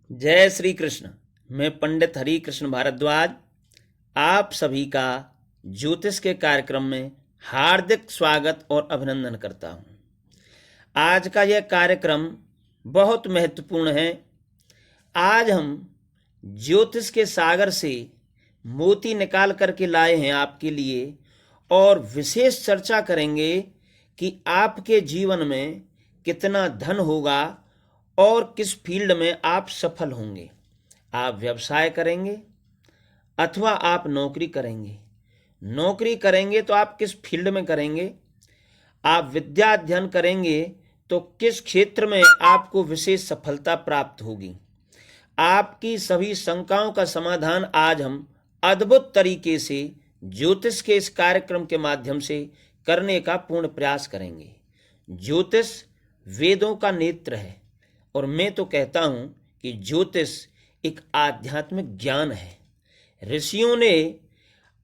जय श्री कृष्ण। मैं पंडित हरि कृष्ण भारद्वाज आप सभी का ज्योतिष के कार्यक्रम में हार्दिक स्वागत और अभिनंदन करता हूं। आज का यह कार्यक्रम बहुत महत्वपूर्ण है। आज हम ज्योतिष के सागर से मोती निकाल करके लाए हैं आपके लिए और विशेष चर्चा करेंगे कि आपके जीवन में कितना धन होगा और किस फील्ड में आप सफल होंगे। आप व्यवसाय करेंगे अथवा आप नौकरी करेंगे। नौकरी करेंगे तो आप किस फील्ड में करेंगे। आप विद्या अध्ययन करेंगे तो किस क्षेत्र में आपको विशेष सफलता प्राप्त होगी। आपकी सभी शंकाओं का समाधान आज हम अद्भुत तरीके से ज्योतिष के इस कार्यक्रम के माध्यम से करने का पूर्ण प्रयास करेंगे। ज्योतिष वेदों का नेत्र है और मैं तो कहता हूं कि ज्योतिष एक आध्यात्मिक ज्ञान है। ऋषियों ने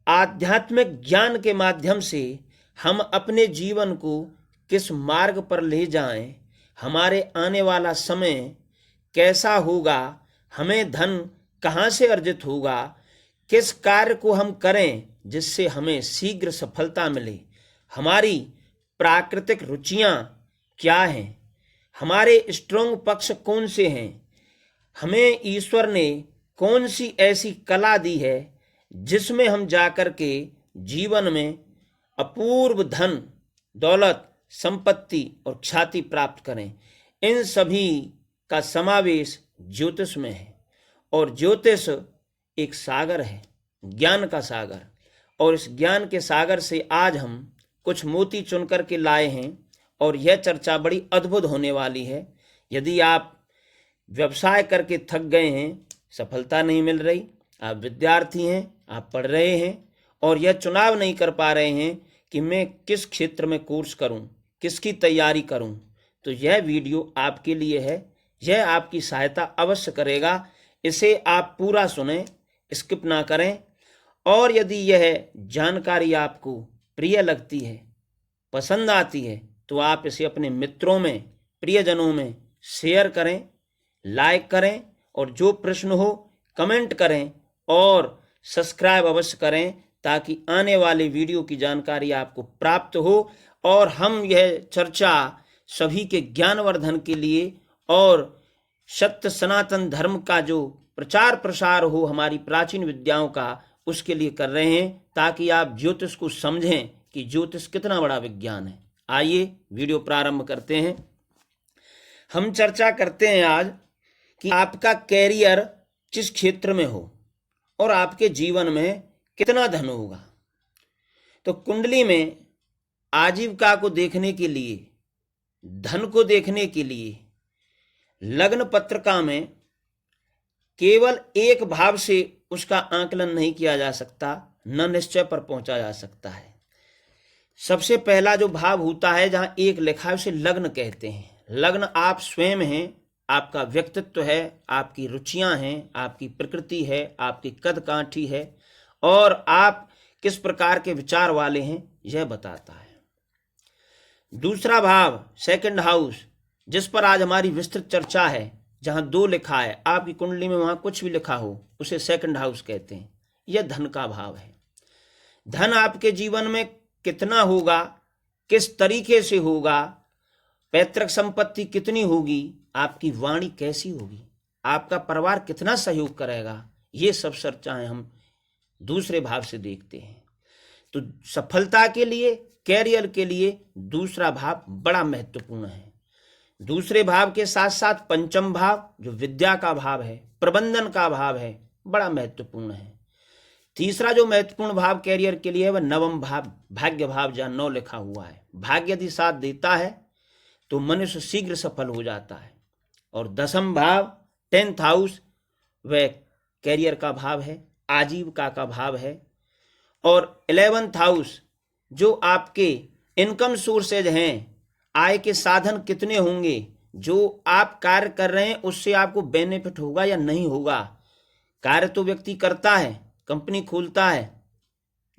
आध्यात्मिक ज्ञान के माध्यम से हम अपने जीवन को किस मार्ग पर ले जाएं, हमारे आने वाला समय कैसा होगा, हमें धन कहां से अर्जित होगा, किस कार्य को हम करें जिससे हमें शीघ्र सफलता मिले, हमारी प्राकृतिक रुचियां क्या हैं, हमारे स्ट्रॉन्ग पक्ष कौन से हैं, हमें ईश्वर ने कौन सी ऐसी कला दी है जिसमें हम जाकर के जीवन में अपूर्व धन दौलत संपत्ति और ख्याति प्राप्त करें। इन सभी का समावेश ज्योतिष में है और ज्योतिष एक सागर है, ज्ञान का सागर। और इस ज्ञान के सागर से आज हम कुछ मोती चुन करके लाए हैं और यह चर्चा बड़ी अद्भुत होने वाली है। यदि आप व्यवसाय करके थक गए हैं, सफलता नहीं मिल रही, आप विद्यार्थी हैं, आप पढ़ रहे हैं और यह चुनाव नहीं कर पा रहे हैं कि मैं किस क्षेत्र में कोर्स करूं, किसकी तैयारी करूं, तो यह वीडियो आपके लिए है। यह आपकी सहायता अवश्य करेगा। इसे आप पूरा सुनें, स्किप ना करें। और यदि यह जानकारी आपको प्रिय लगती है, पसंद आती है, तो आप इसे अपने मित्रों में, प्रियजनों में शेयर करें, लाइक करें और जो प्रश्न हो कमेंट करें और सब्सक्राइब अवश्य करें ताकि आने वाले वीडियो की जानकारी आपको प्राप्त हो और हम यह चर्चा सभी के ज्ञानवर्धन के लिए और सत्य सनातन धर्म का जो प्रचार प्रसार हो हमारी प्राचीन विद्याओं का, उसके लिए कर रहे हैं ताकि आप ज्योतिष को समझें कि ज्योतिष कितना बड़ा विज्ञान है। आइए वीडियो प्रारंभ करते हैं। हम चर्चा करते हैं आज कि आपका कैरियर किस क्षेत्र में हो और आपके जीवन में कितना धन होगा। तो कुंडली में आजीविका को देखने के लिए, धन को देखने के लिए लग्न पत्रिका में केवल एक भाव से उसका आकलन नहीं किया जा सकता, न निश्चय पर पहुंचा जा सकता है। सबसे पहला जो भाव होता है जहां एक लिखा है उसे लग्न कहते हैं। लग्न आप स्वयं हैं, आपका व्यक्तित्व है, आपकी रुचियां हैं, आपकी प्रकृति है, आपकी कद काठी है और आप किस प्रकार के विचार वाले हैं, यह बताता है। दूसरा भाव सेकंड हाउस, जिस पर आज हमारी विस्तृत चर्चा है, जहां 2 लिखा है, आपकी कुंडली में वहां कुछ भी लिखा हो उसे सेकंड हाउस कहते हैं। यह धन का भाव है। धन आपके जीवन में कितना होगा, किस तरीके से होगा, पैतृक संपत्ति कितनी होगी, आपकी वाणी कैसी होगी, आपका परिवार कितना सहयोग करेगा, ये सब चर्चाएं हम दूसरे भाव से देखते हैं। तो सफलता के लिए, कैरियर के लिए दूसरा भाव बड़ा महत्वपूर्ण है। दूसरे भाव के साथ साथ पंचम भाव जो विद्या का भाव है, प्रबंधन का भाव है, बड़ा महत्वपूर्ण है। तीसरा जो महत्वपूर्ण भाव कैरियर के लिए है वह नवम भाव, भाग्य भाव, जहां 9 लिखा हुआ है। भाग्य यदि साथ देता है तो मनुष्य शीघ्र सफल हो जाता है। और 10th भाव 10th हाउस वह कैरियर का भाव है, आजीविका का भाव है। और 11th हाउस जो आपके इनकम सोर्सेज हैं, आय के साधन कितने होंगे, जो आप कार्य कर रहे हैं उससे आपको बेनिफिट होगा या नहीं होगा। कार्य तो व्यक्ति करता है, कंपनी खोलता है,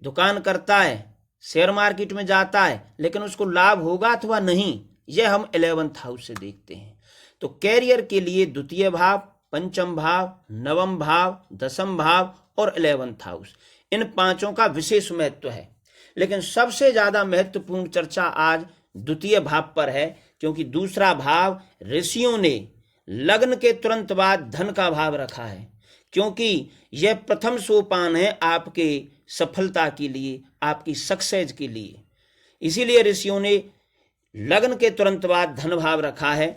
दुकान करता है, शेयर मार्केट में जाता है, लेकिन उसको लाभ होगा अथवा नहीं, यह हम 11th हाउस से देखते हैं। तो कैरियर के लिए द्वितीय भाव, पंचम भाव, नवम भाव, दसम भाव और 11th हाउस, इन पांचों का विशेष महत्व है। लेकिन सबसे ज्यादा महत्वपूर्ण चर्चा आज द्वितीय भाव पर है, क्योंकि दूसरा भाव ऋषियों ने लग्न के तुरंत बाद धन का भाव रखा है, क्योंकि यह प्रथम सोपान है आपके सफलता के लिए, आपकी सक्सेस के लिए। इसीलिए ऋषियों ने लग्न के तुरंत बाद धन भाव रखा है।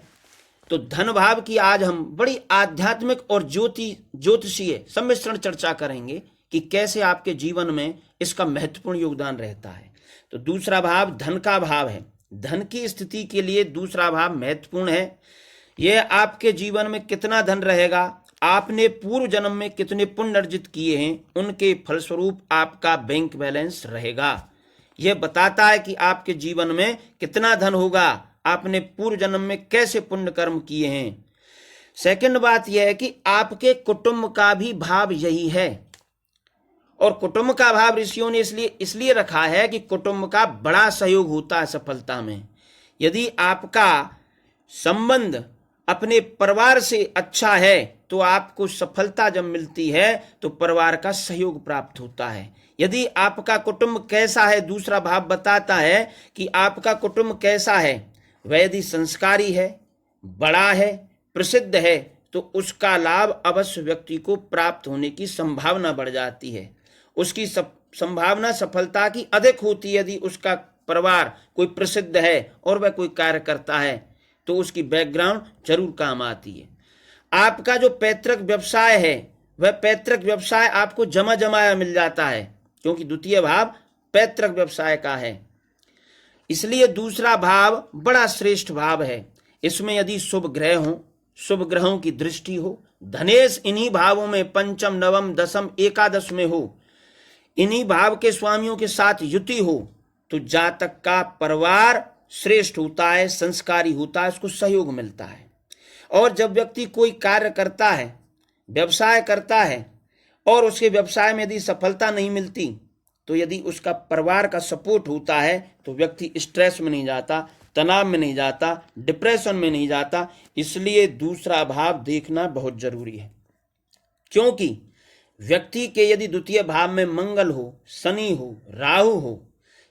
तो धन भाव की आज हम बड़ी आध्यात्मिक और ज्योतिषीय सम्मिश्रण चर्चा करेंगे कि कैसे आपके जीवन में इसका महत्वपूर्ण योगदान रहता है। तो दूसरा भाव धन का भाव है। धन की स्थिति के लिए दूसरा भाव महत्वपूर्ण है। यह आपके जीवन में कितना धन रहेगा, आपने पूर्व जन्म में कितने पुण्य अर्जित किए हैं, उनके फलस्वरूप आपका बैंक बैलेंस रहेगा। यह बताता है कि आपके जीवन में कितना धन होगा, आपने पूर्व जन्म में कैसे पुण्य कर्म किए हैं। सेकंड बात यह है कि आपके कुटुंब का भी भाव यही है, और कुटुंब का भाव ऋषियों ने इसलिए रखा है कि कुटुंब का बड़ा सहयोग होता है सफलता में। यदि आपका संबंध अपने परिवार से अच्छा है तो आपको सफलता जब मिलती है तो परिवार का सहयोग प्राप्त होता है। यदि आपका कुटुंब कैसा है, दूसरा भाव बताता है कि आपका कुटुंब कैसा है। वह यदि संस्कारी है, बड़ा है, प्रसिद्ध है, तो उसका लाभ अवश्य व्यक्ति को प्राप्त होने की संभावना बढ़ जाती है। उसकी संभावना सफलता की अधिक होती है। यदि उसका परिवार कोई प्रसिद्ध है और वह कोई कार्य करता है तो उसकी बैकग्राउंड जरूर काम आती है। आपका जो पैतृक व्यवसाय है, वह पैतृक व्यवसाय आपको जमा जमाया मिल जाता है, क्योंकि द्वितीय भाव पैतृक व्यवसाय का है। इसलिए दूसरा भाव बड़ा श्रेष्ठ भाव है। इसमें यदि शुभ ग्रह हो, शुभ ग्रहों की दृष्टि हो, धनेश इन्हीं भावों में पंचम, नवम, दसम, एकादश में हो, इन्हीं भाव के स्वामियों के साथ युति हो, तो जातक का परिवार श्रेष्ठ होता है, संस्कारी होता है, उसको सहयोग मिलता है। और जब व्यक्ति कोई कार्य करता है, व्यवसाय करता है, और उसके व्यवसाय में यदि सफलता नहीं मिलती, तो यदि उसका परिवार का सपोर्ट होता है तो व्यक्ति स्ट्रेस में नहीं जाता, तनाव में नहीं जाता, डिप्रेशन में नहीं जाता। इसलिए दूसरा भाव देखना बहुत जरूरी है, क्योंकि व्यक्ति के यदि द्वितीय भाव में मंगल हो, शनि हो, राहु हो,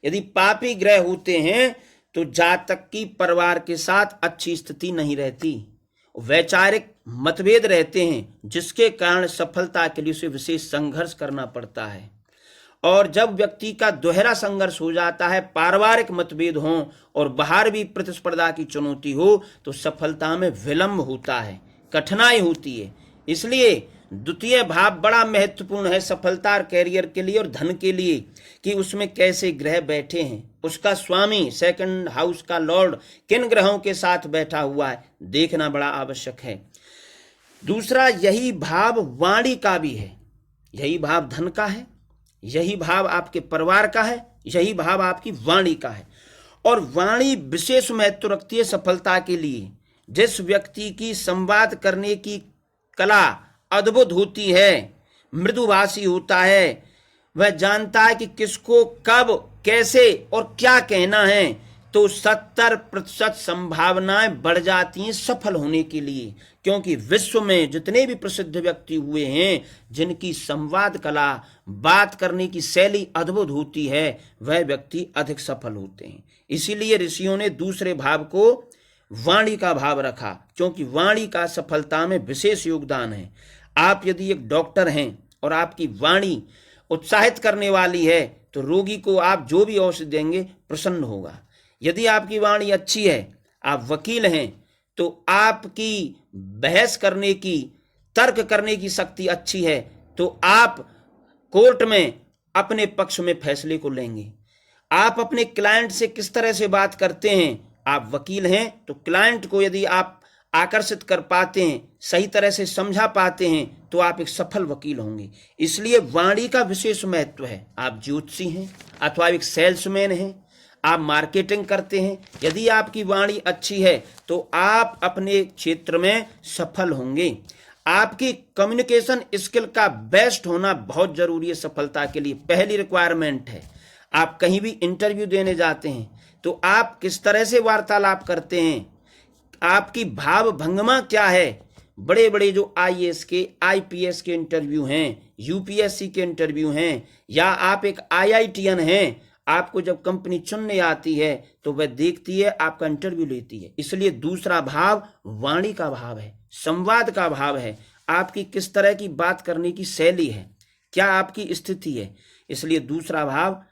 यदि पापी ग्रह होते हैं तो जातक की परिवार के साथ अच्छी स्थिति नहीं रहती, वैचारिक मतभेद रहते हैं, जिसके कारण सफलता के लिए उसे विशेष संघर्ष करना पड़ता है। और जब व्यक्ति का दोहरा संघर्ष हो जाता है, पारिवारिक मतभेद हो और बाहर भी प्रतिस्पर्धा की चुनौती हो, तो सफलता में विलंब होता है, कठिनाई होती है। इसलिए द्वितीय भाव बड़ा महत्वपूर्ण है सफलता और कैरियर के लिए और धन के लिए, कि उसमें कैसे ग्रह बैठे हैं, उसका स्वामी सेकंड हाउस का लॉर्ड किन ग्रहों के साथ बैठा हुआ है, देखना बड़ा आवश्यक है। दूसरा, यही भाव वाणी का भी है। यही भाव धन का है, यही भाव आपके परिवार का है, यही भाव आपकी वाणी का है। और वाणी विशेष महत्व रखती है सफलता के लिए। जिस व्यक्ति की संवाद करने की कला अद्भुत होती है, मृदुभाषी होता है, वह जानता है कि किसको कब कैसे और क्या कहना है, तो 70% संभावनाएं बढ़ जाती हैं सफल होने के लिए। क्योंकि विश्व में जितने भी प्रसिद्ध व्यक्ति हुए हैं, जिनकी संवाद कला, बात करने की शैली अद्भुत होती है, वह व्यक्ति अधिक सफल होते हैं। इसीलिए ऋषियों ने दूसरे भाव को वाणी का भाव रखा, क्योंकि वाणी का सफलता में विशेष योगदान है। आप यदि एक डॉक्टर हैं और आपकी वाणी उत्साहित करने वाली है, तो रोगी को आप जो भी औषधि देंगे प्रसन्न होगा। यदि आपकी वाणी अच्छी है, आप वकील हैं, तो आपकी बहस करने की, तर्क करने की शक्ति अच्छी है, तो आप कोर्ट में अपने पक्ष में फैसले को लेंगे। आप अपने क्लाइंट से किस तरह से बात करते हैं, आप वकील हैं तो क्लाइंट को यदि आप आकर्षित कर पाते हैं, सही तरह से समझा पाते हैं, तो आप एक सफल वकील होंगे। इसलिए वाणी का विशेष महत्व है। आप ज्योतिषी हैं अथवा एक सेल्समैन हैं, आप मार्केटिंग करते हैं, यदि आपकी वाणी अच्छी है तो आप अपने क्षेत्र में सफल होंगे। आपकी कम्युनिकेशन स्किल का बेस्ट होना बहुत जरूरी है सफलता के लिए। पहली रिक्वायरमेंट है। आप कहीं भी इंटरव्यू देने जाते हैं तो आप किस तरह से वार्तालाप करते हैं, आपकी भाव भंगिमा क्या है, बड़े बड़े जो आईएएस के, आईपीएस के इंटरव्यू हैं, यूपीएससी के इंटरव्यू हैं, या आप एक आईआईटीएन हैं, आपको जब कंपनी चुनने आती है तो वह देखती है, आपका इंटरव्यू लेती है। इसलिए दूसरा भाव वाणी का भाव है, संवाद का भाव है, आपकी किस तरह की बात करने की शैली है, क्या आपकी स्थिति है। इसलिए दूसरा भाव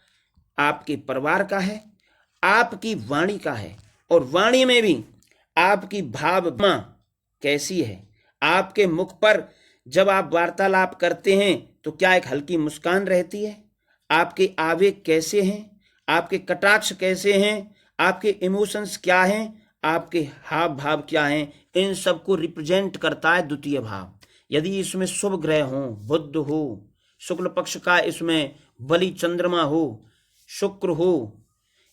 आपके परिवार का है, आपकी वाणी का है, और वाणी में भी आपकी भावना कैसी है। आपके मुख पर जब आप वार्तालाप करते हैं तो क्या एक हल्की मुस्कान रहती है, आपके आवेग कैसे हैं, आपके कटाक्ष कैसे हैं, आपके इमोशंस क्या हैं, आपके हाव भाव क्या हैं, इन सब को रिप्रेजेंट करता है द्वितीय भाव। यदि इसमें शुभ ग्रह हो, बुध हो, शुक्ल पक्ष का इसमें बलि चंद्रमा हो, शुक्र हो,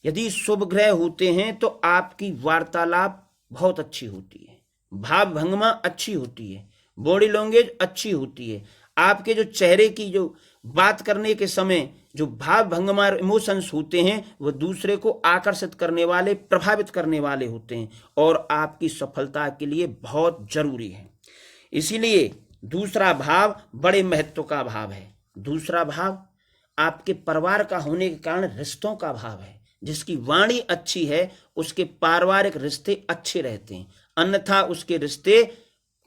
यदि शुभ ग्रह होते हैं तो आपकी वार्तालाप बहुत अच्छी होती है, भाव भंगिमा अच्छी होती है, बॉडी लैंग्वेज अच्छी होती है, आपके जो चेहरे की जो बात करने के समय जो भाव भंगिमा इमोशंस होते हैं वो दूसरे को आकर्षित करने वाले, प्रभावित करने वाले होते हैं, और आपकी सफलता के लिए बहुत जरूरी है। इसीलिए दूसरा भाव बड़े महत्व का भाव है। दूसरा भाव आपके परिवार का होने के कारण रिश्तों का भाव है। जिसकी वाणी अच्छी है उसके पारिवारिक रिश्ते अच्छे रहते हैं, अन्यथा उसके रिश्ते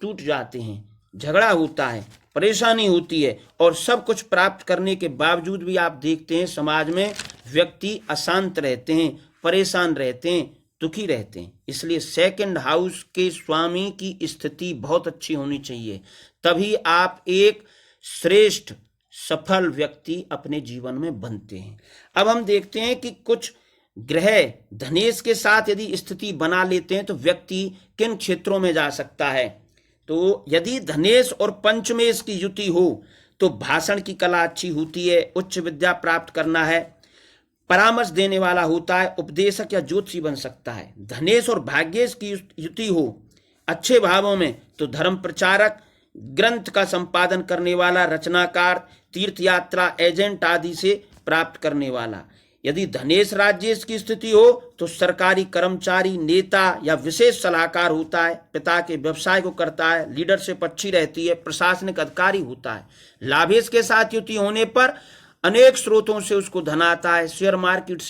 टूट जाते हैं, झगड़ा होता है, परेशानी होती है, और सब कुछ प्राप्त करने के बावजूद भी आप देखते हैं समाज में व्यक्ति अशांत रहते हैं, परेशान रहते हैं, दुखी रहते हैं। इसलिए सेकंड हाउस के स्वामी की स्थिति बहुत अच्छी होनी चाहिए, तभी आप एक श्रेष्ठ सफल व्यक्ति अपने जीवन में बनते हैं। अब हम देखते हैं कि कुछ ग्रह धनेश के साथ यदि स्थिति बना लेते हैं तो व्यक्ति किन क्षेत्रों में जा सकता है। तो यदि धनेश और पंचमेश की युति हो तो भाषण की कला अच्छी होती है, उच्च विद्या प्राप्त करना है, परामर्श देने वाला होता है, उपदेशक या ज्योतिषी बन सकता है। धनेश और भाग्येश की युति हो अच्छे भावों में तो धर्म प्रचारक, ग्रंथ का संपादन करने वाला, रचनाकार, तीर्थ यात्रा एजेंट आदि से प्राप्त करने वाला। यदि धनेश राज्येश की स्थिति हो तो सरकारी कर्मचारी, नेता या विशेष सलाहकार होता है, पिता के व्यवसाय को करता है, लीडरशिप अच्छी रहती है, प्रशासनिक अधिकारी होता है। लाभेश के साथ युति होने पर अनेक स्रोतों से उसको धन आता है, शेयर मार्केट